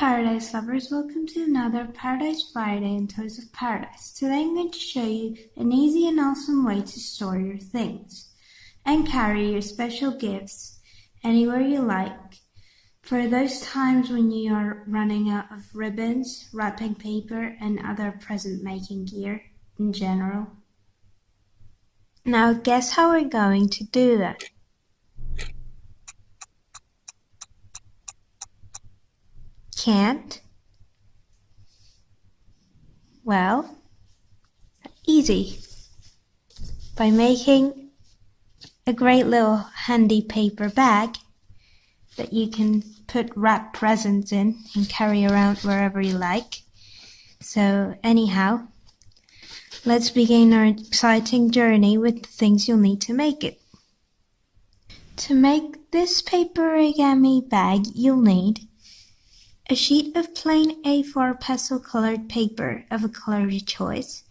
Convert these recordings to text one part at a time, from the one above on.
Paradise lovers, welcome to another Paradise Friday in Toys of Paradise. Today I'm going to show you an easy and awesome way to store your things and carry your special gifts anywhere you like for those times when you are running out of ribbons, wrapping paper, and other present making gear in general. Now guess how we're going to do that? Can't? Well, easy. By making a great little handy paper bag that you can put wrapped presents in and carry around wherever you like. So anyhow, let's begin our exciting journey with the things you'll need to make it. To make this paper origami bag, you'll need a sheet of plain A4 pastel-colored paper of a color of your choice.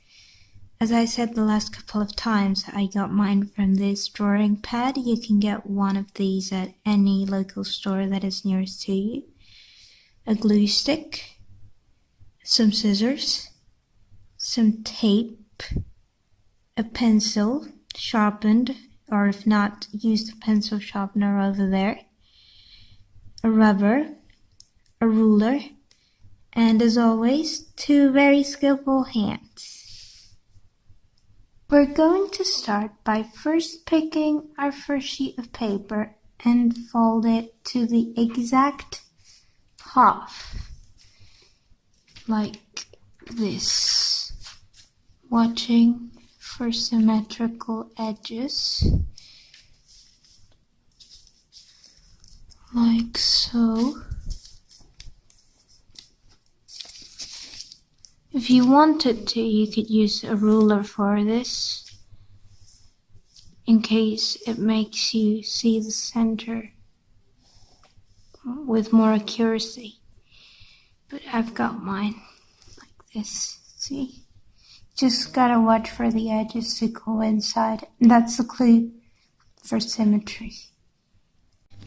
As I said the last couple of times, I got mine from this drawing pad. You can get one of these at any local store that is nearest to you. A glue stick, some scissors, some tape, a pencil sharpened, or if not, use the pencil sharpener over there, a rubber, a ruler, and as always, two very skillful hands. We're going to start by first picking our first sheet of paper and fold it to the exact half, like this, watching for symmetrical edges, like so. If you wanted to, you could use a ruler for this, in case it makes you see the center with more accuracy. But I've got mine like this, see? Just gotta watch for the edges to coincide. And that's the clue for symmetry.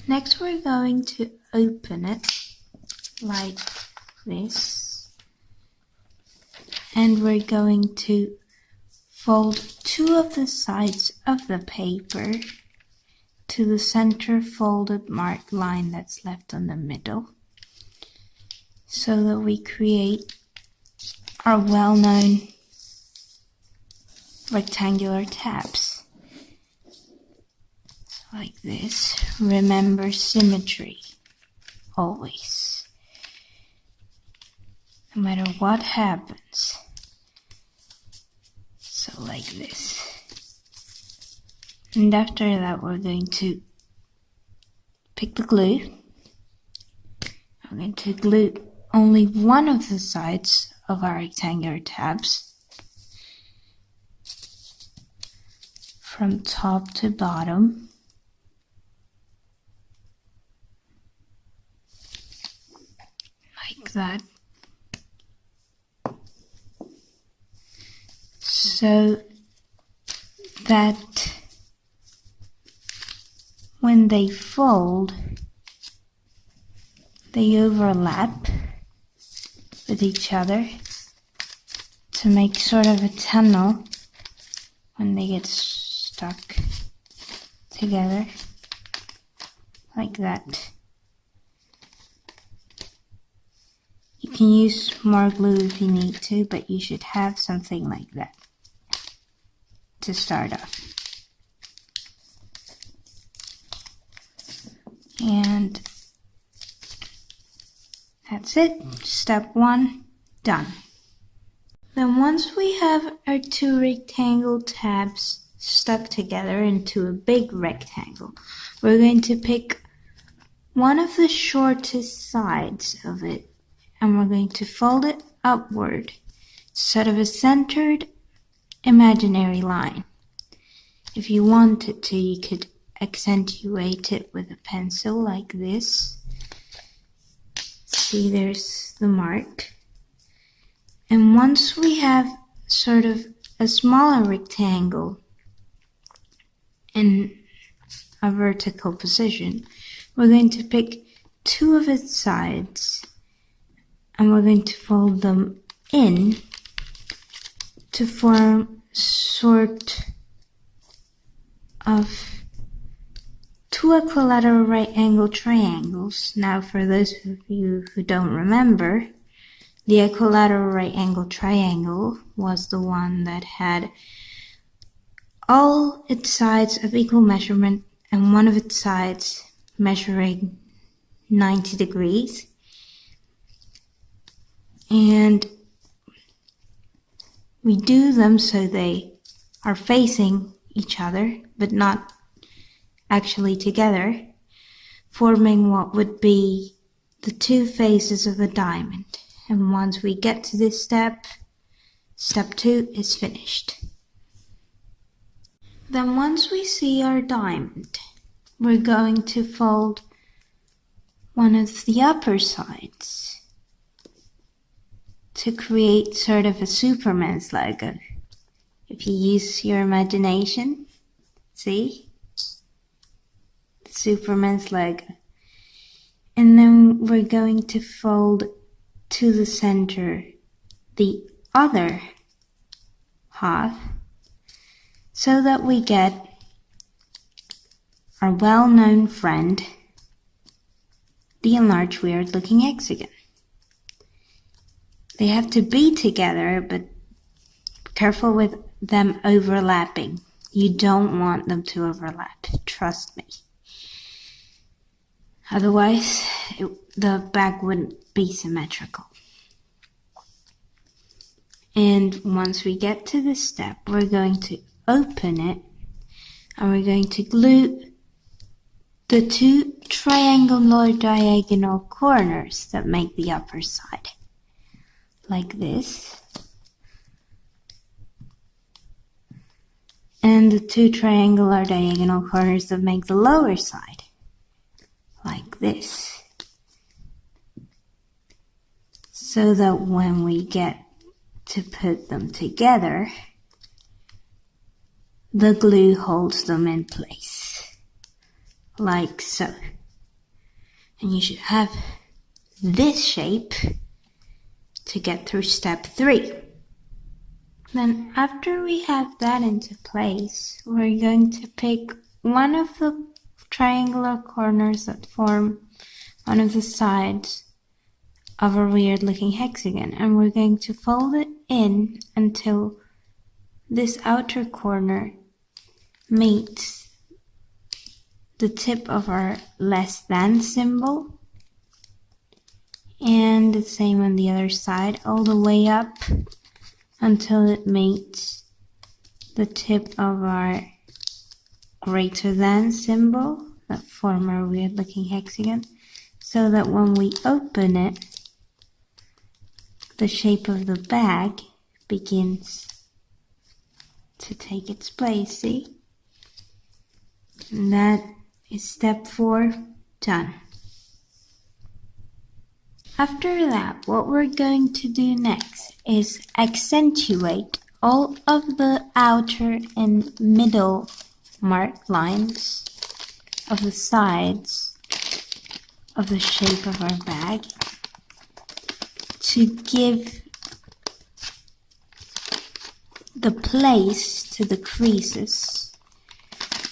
Next we're going to open it like this. And we're going to fold two of the sides of the paper to the center folded marked line that's left on the middle, so that we create our well-known rectangular tabs. Like this. Remember symmetry, always. No matter what happens. So like this. And after that we're going to pick the glue. I'm going to glue only one of the sides of our rectangular tabs from top to bottom. Like that. So that when they fold, they overlap with each other to make sort of a tunnel when they get stuck together, like that. You can use more glue if you need to, but you should have something like that to start off. And that's it. Step one, done. Then once we have our two rectangle tabs stuck together into a big rectangle, we're going to pick one of the shortest sides of it and we're going to fold it upward, sort of a centered imaginary line. If you wanted to, you could accentuate it with a pencil like this. See, there's the mark. And once we have sort of a smaller rectangle in a vertical position, we're going to pick two of its sides and we're going to fold them in to form sort of two equilateral right angle triangles. Now, for those of you who don't remember, the equilateral right angle triangle was the one that had all its sides of equal measurement and one of its sides measuring 90 degrees. And we do them so they are facing each other, but not actually together, forming what would be the two faces of a diamond. And once we get to this step, step 2 is finished. Then once we see our diamond, we're going to fold one of the upper sides to create sort of a Superman's logo. If you use your imagination, see? Superman's logo. And then we're going to fold to the center the other half so that we get our well-known friend, the enlarged weird-looking hexagon. They have to be together, but be careful with them overlapping. You don't want them to overlap, trust me. Otherwise, the bag wouldn't be symmetrical. And once we get to this step, we're going to open it and we're going to glue the two triangular diagonal corners that make the upper side. Like this. And the two triangular diagonal corners that make the lower side. Like this. So that when we get to put them together, the glue holds them in place. Like so. And you should have this shape to get through step 3. Then after we have that into place, we're going to pick one of the triangular corners that form one of the sides of a weird looking hexagon, and we're going to fold it in until this outer corner meets the tip of our less than symbol, and the same on the other side, all the way up until it meets the tip of our greater than symbol that form our weird looking hexagon, so that when we open it, the shape of the bag begins to take its place, see? And that is step 4 done. After that, what we're going to do next is accentuate all of the outer and middle marked lines of the sides of the shape of our bag to give the place to the creases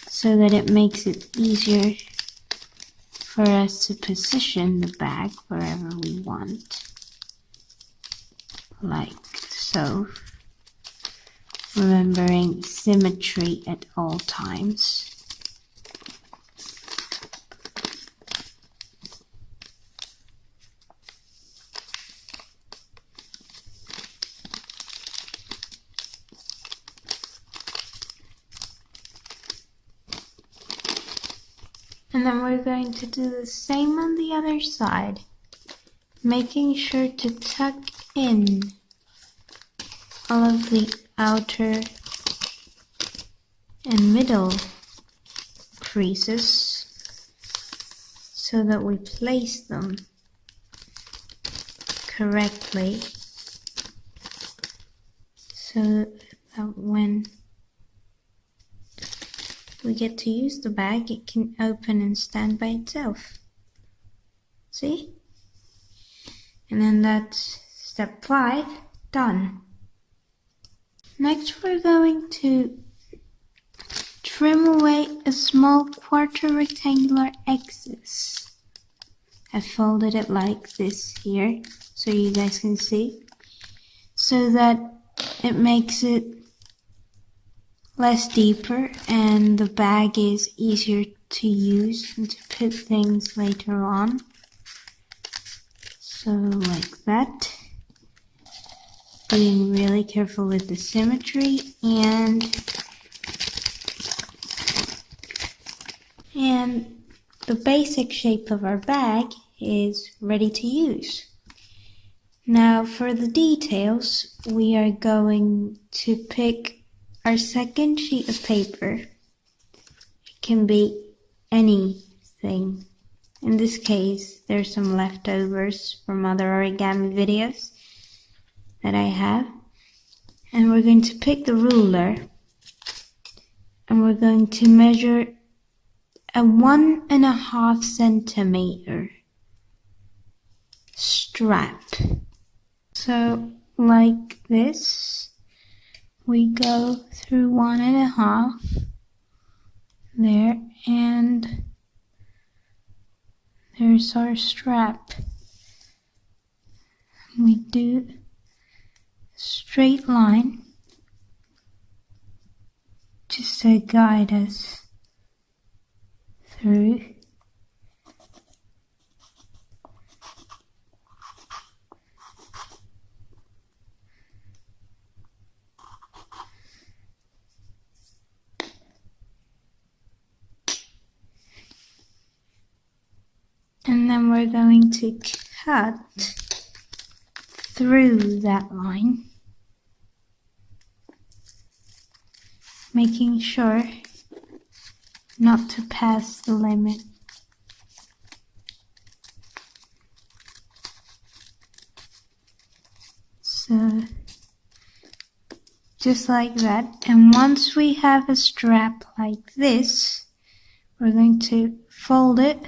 so that it makes it easier for us to position the bag wherever we want, like so, remembering symmetry at all times. And then we're going to do the same on the other side, making sure to tuck in all of the outer and middle creases so that we place them correctly, so that when we get to use the bag, it can open and stand by itself. See? And then that's step 5, done. Next we're going to trim away a small quarter rectangular excess. I folded it like this here so you guys can see, so that it makes it less deeper and the bag is easier to use and to put things later on. So like that. Being really careful with the symmetry and the basic shape of our bag is ready to use. Now for the details, we are going to pick our second sheet of paper. It can be anything. In this case, there's some leftovers from other origami videos that I have. And we're going to pick the ruler and we're going to measure a 1.5 centimeter strap. So like this, we go through 1.5 there, and there's our strap. We do a straight line just to guide us through. And then we're going to cut through that line, making sure not to pass the limit. So just like that. And once we have a strap like this, we're going to fold it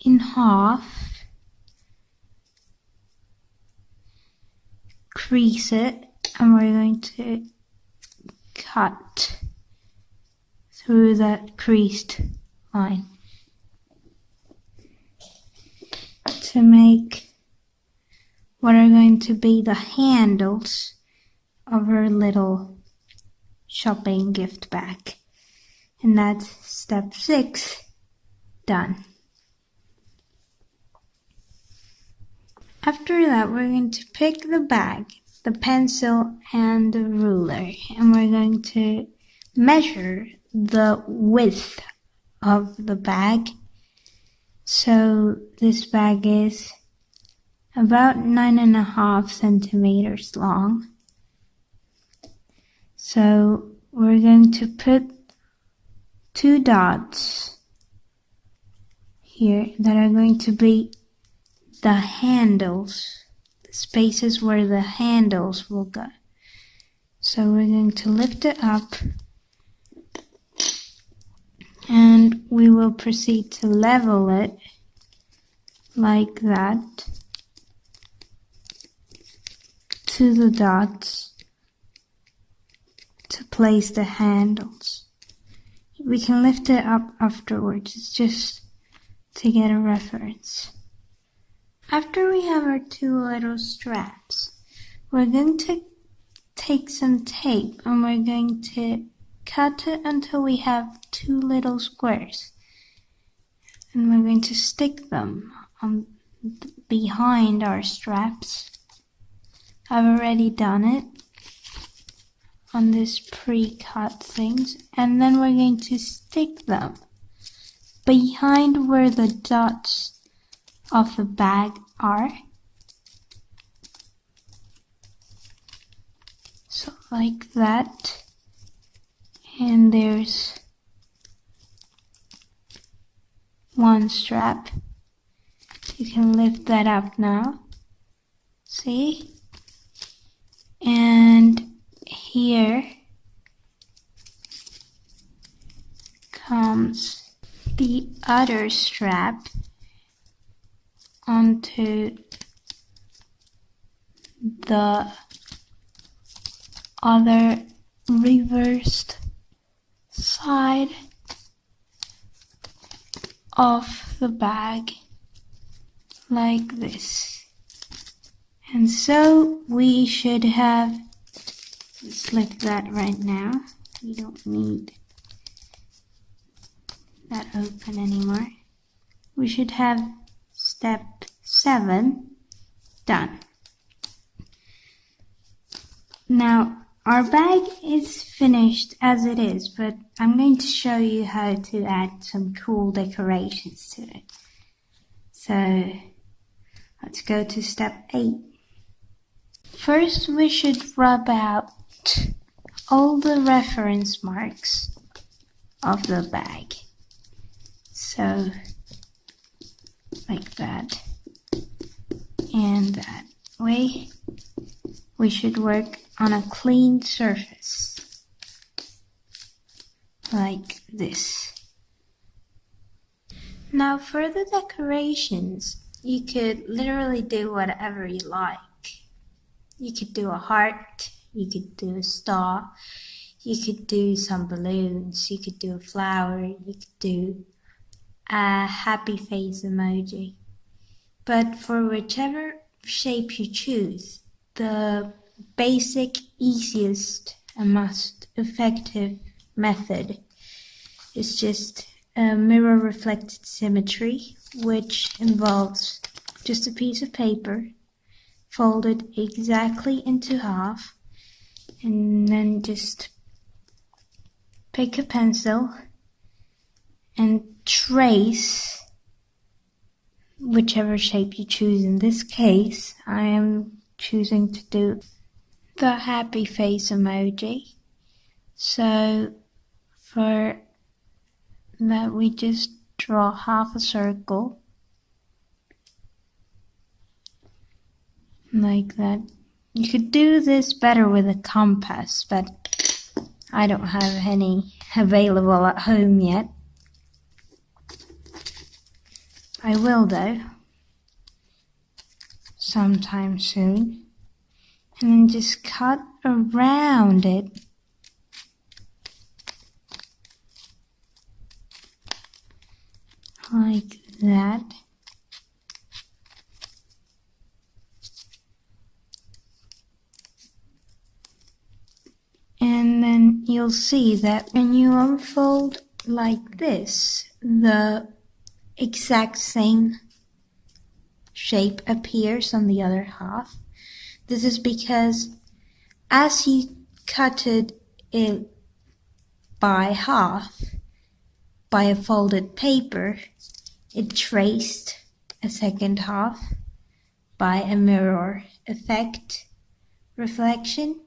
in half, crease it, and we're going to cut through that creased line to make what are going to be the handles of our little shopping gift bag. And that's step 6, done. After that, we're going to pick the bag, the pencil, and the ruler, and we're going to measure the width of the bag. So this bag is about 9.5 centimeters long. So we're going to put 2 dots here that are going to be the handles, the spaces where the handles will go. So we're going to lift it up and we will proceed to level it like that to the dots to place the handles. We can lift it up afterwards, it's just to get a reference. After we have our 2 little straps, we're going to take some tape and we're going to cut it until we have 2 little squares. And we're going to stick them on behind our straps. I've already done it on this pre-cut things. And then we're going to stick them behind where the dots of the bag are. So like that. And there's 1 strap. You can lift that up now. See? And here comes the other strap onto the other reversed side of the bag like this. And so we should have, let's lift that right now. We don't need that open anymore. We should have step 7 done. Now our bag is finished as it is, but I'm going to show you how to add some cool decorations to it. So let's go to step 8. First we should rub out all the reference marks of the bag. So like that and that way. We should work on a clean surface like this. Now for the decorations, you could literally do whatever you like. You could do a heart, you could do a star, you could do some balloons, you could do a flower, you could do a happy face emoji. But for whichever shape you choose, the basic, easiest, and most effective method is just a mirror reflected symmetry, which involves just a piece of paper folded exactly into half, and then just pick a pencil and trace whichever shape you choose. In this case, I am choosing to do the happy face emoji. So for that we just draw half a circle like that. You could do this better with a compass, but I don't have any available at home yet. I will though, sometime soon. And then just cut around it like that. And then you'll see that when you unfold like this, the exact same shape appears on the other half. This is because as you cutted it by half by a folded paper, it traced a second half by a mirror effect reflection,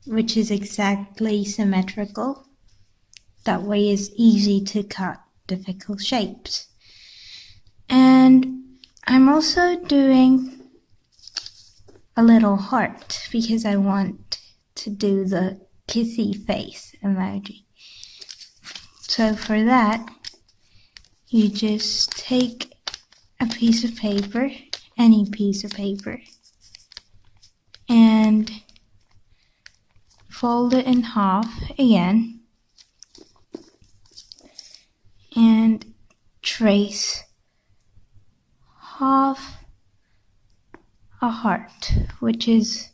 which is exactly symmetrical. That way it's easy to cut difficult shapes. And I'm also doing a little heart because I want to do the kissy face emoji. So for that, you just take a piece of paper, any piece of paper, and fold it in half again and trace half a heart, which is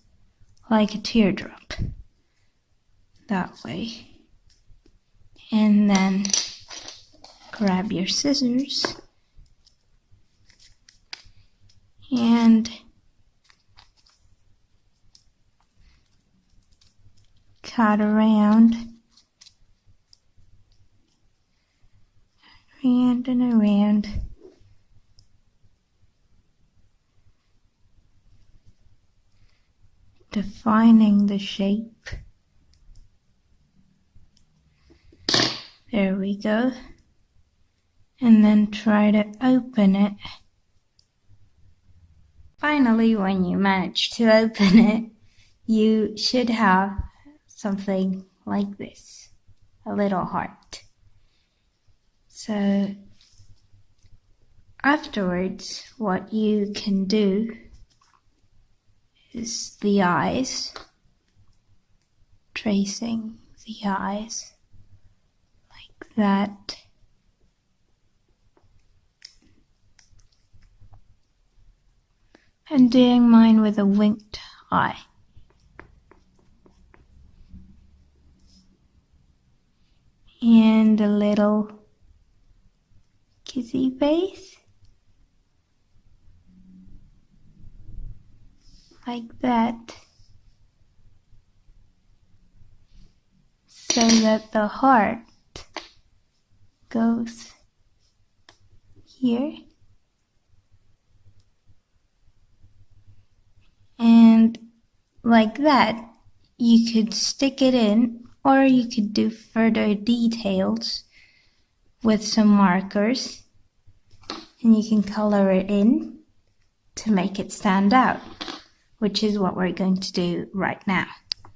like a teardrop, that way. And then grab your scissors and cut around and around. Defining the shape. There we go. And then try to open it. Finally, when you manage to open it, you should have something like this, a little heart. So afterwards, what you can do is the eyes. Tracing the eyes like that. And doing mine with a winked eye. And a little kissy face. Like that. So that the heart goes here. And like that, you could stick it in, or you could do further details with some markers, and you can color it in to make it stand out, which is what we're going to do right now.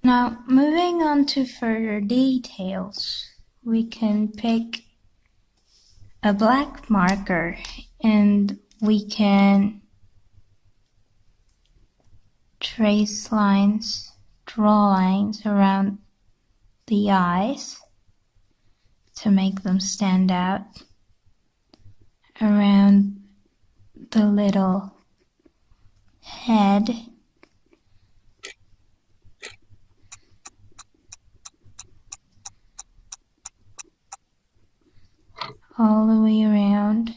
Now, moving on to further details, we can pick a black marker and we can trace lines, draw lines around the eyes to make them stand out, around the little head, all the way around.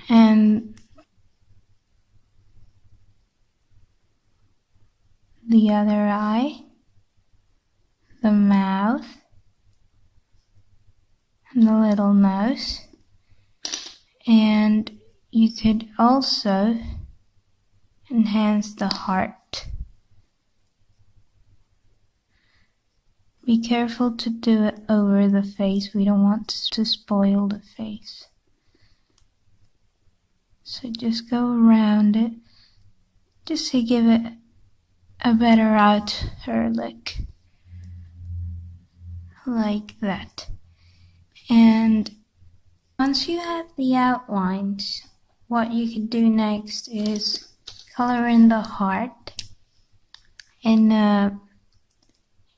And the other eye, the mouth, and the little nose. And you could also enhance the heart. Be careful to do it over the face. We don't want to spoil the face. So just go around it, just to give it a better outer look. Like that. And once you have the outlines, what you can do next is color in the heart in a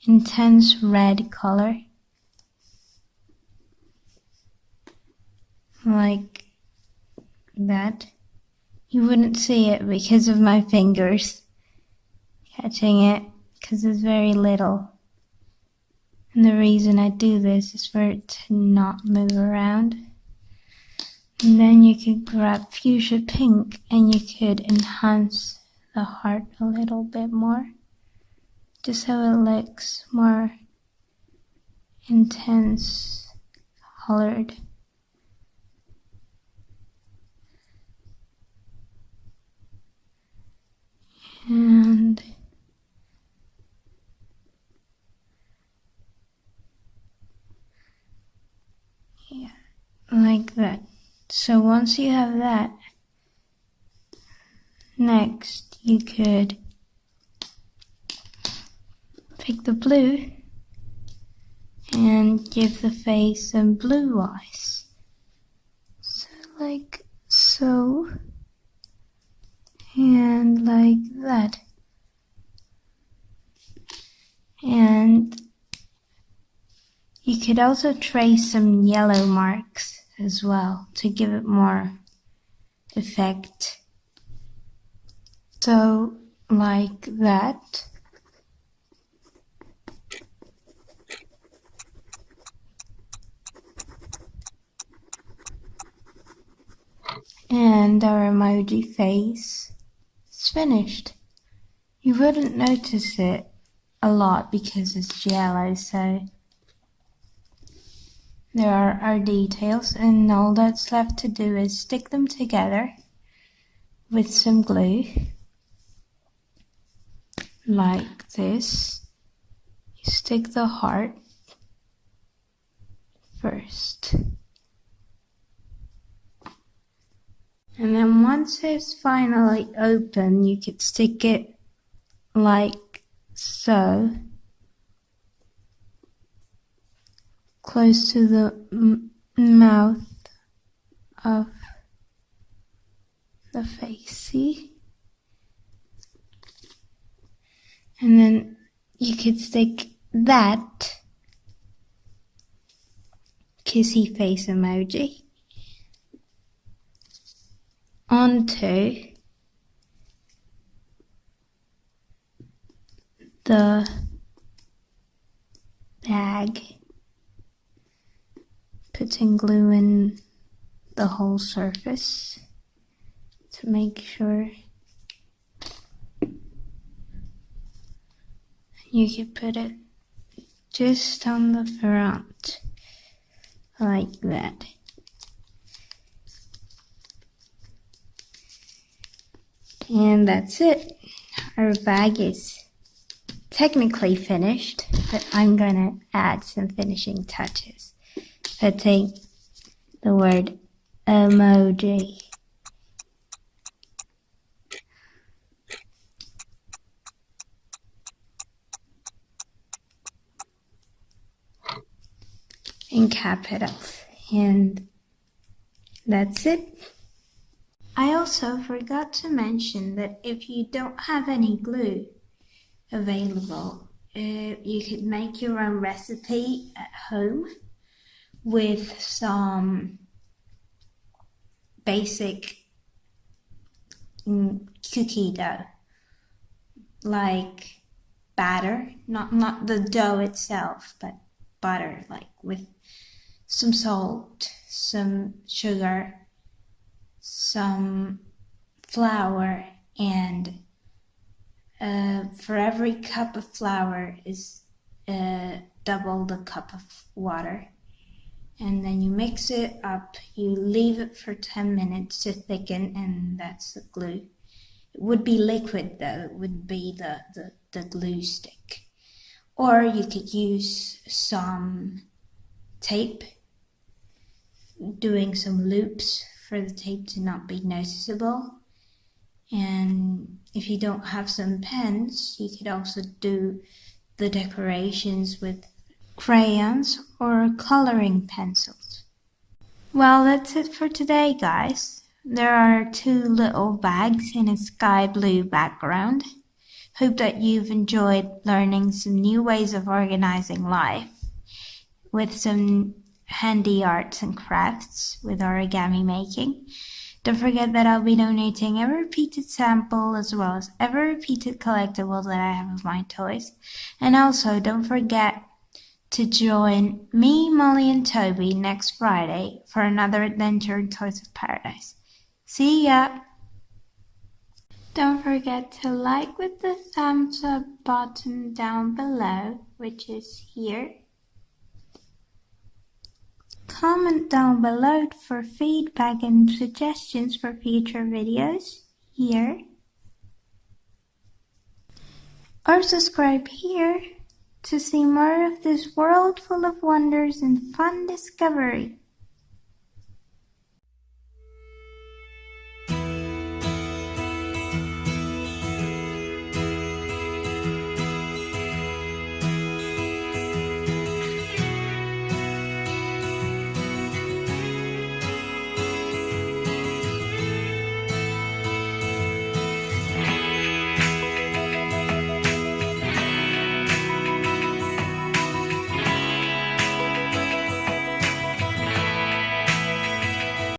intense red color. Like that. You wouldn't see it because of my fingers catching it, because it's very little. And the reason I do this is for it to not move around. And then you could grab fuchsia pink and you could enhance the heart a little bit more, just so it looks more intense colored. And yeah, like that. So once you have that, next you could pick the blue and give the face some blue eyes. So like so. And like that. And you could also trace some yellow marks as well to give it more effect. So like that. And our emoji face is finished. You wouldn't notice it a lot because it's yellow, so there are our details, and all that's left to do is stick them together with some glue, like this. You stick the heart first. And then once it's finally open, you could stick it like so, close to the mouth of the face, see? And then you could stick that kissy face emoji onto the bag, putting glue in the whole surface to make sure. You could put it just on the front, like that. And that's it. Our bag is technically finished, but I'm gonna add some finishing touches. Putting the word emoji. In capitals. And that's it. I also forgot to mention that if you don't have any glue available, you could make your own recipe at home with some basic cookie dough, like batter, not the dough itself, but butter, like with some salt, some sugar, some flour, and for every cup of flour is double the cup of water. And then you mix it up, you leave it for 10 minutes to thicken, and that's the glue. It would be liquid though, it would be the glue stick. Or you could use some tape, doing some loops for the tape to not be noticeable. And if you don't have some pens, you could also do the decorations with crayons or coloring pencils. Well, that's it for today, guys. There are 2 little bags in a sky blue background. Hope that you've enjoyed learning some new ways of organizing life with some handy arts and crafts with origami making. Don't forget that I'll be donating every repeated sample as well as every repeated collectible that I have of my toys. And also, don't forget to join me, Molly, and Toby next Friday for another adventure in Toys of Paradise. See ya! Don't forget to like with the thumbs up button down below, which is here. Comment down below for feedback and suggestions for future videos, here. Or subscribe here to see more of this world full of wonders and fun discovery.